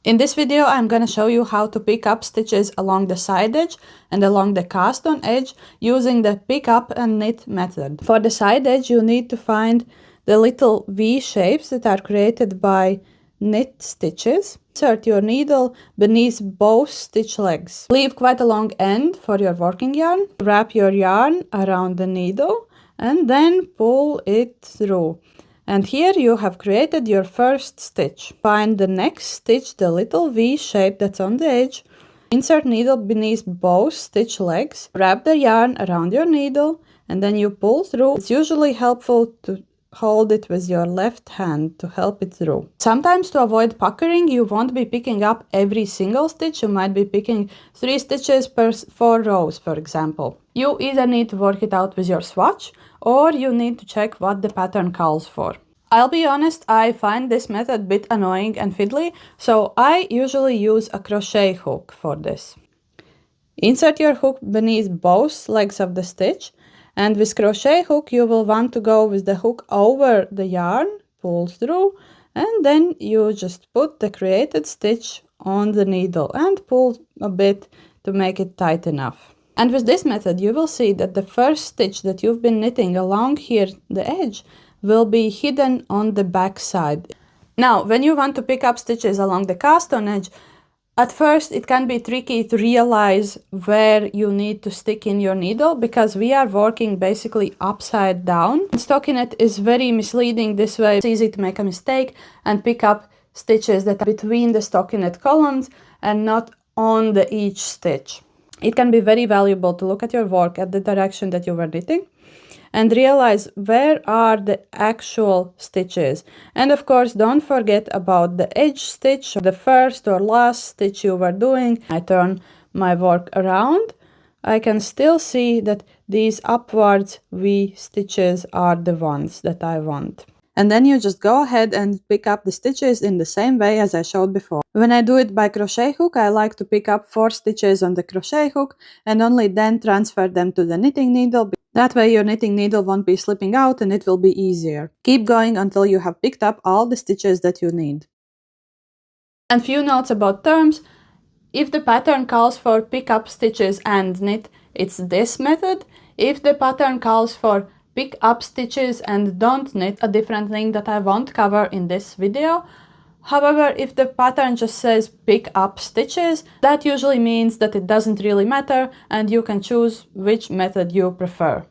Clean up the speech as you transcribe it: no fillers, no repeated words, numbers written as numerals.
In this video, I'm going to show you how to pick up stitches along the side edge and along the cast on edge using the pick up and knit method. For the side edge, you need to find the little V shapes that are created by knit stitches. Insert your needle beneath both stitch legs. Leave quite a long end for your working yarn. Wrap your yarn around the needle and then pull it through. And here you have created your first stitch. Find the next stitch, the little V shape that's on the edge. Insert needle beneath both stitch legs. Wrap the yarn around your needle and then you pull through. It's usually helpful to hold it with your left hand to help it through. Sometimes to avoid puckering, you won't be picking up every single stitch. You might be picking 3 stitches per 4 rows, for example. You either need to work it out with your swatch or you need to check what the pattern calls for. I'll be honest, I find this method a bit annoying and fiddly, so I usually use a crochet hook for this. Insert your hook beneath both legs of the stitch, and with crochet hook you will want to go with the hook over the yarn, pull through, and then you just put the created stitch on the needle and pull a bit to make it tight enough. And with this method you will see that the first stitch that you've been knitting along here the edge will be hidden on the back side. Now, when you want to pick up stitches along the cast on edge, at first it can be tricky to realize where you need to stick in your needle because we are working basically upside down. Stockinette is very misleading this way. It's easy to make a mistake and pick up stitches that are between the stockinette columns and not on each stitch. It can be very valuable to look at your work at the direction that you were knitting and realize where are the actual stitches. And of course, don't forget about the edge stitch, the first or last stitch you were doing. I turn my work around. I can still see that these upwards V stitches are the ones that I want. And then you just go ahead and pick up the stitches in the same way as I showed before. When I do it by crochet hook, I like to pick up 4 stitches on the crochet hook and only then transfer them to the knitting needle. That way your knitting needle won't be slipping out and it will be easier. Keep going until you have picked up all the stitches that you need. And few notes about terms. If the pattern calls for pick up stitches and knit, it's this method. If the pattern calls for pick up stitches and don't knit, a different thing that I won't cover in this video. However, if the pattern just says pick up stitches, that usually means that it doesn't really matter and you can choose which method you prefer.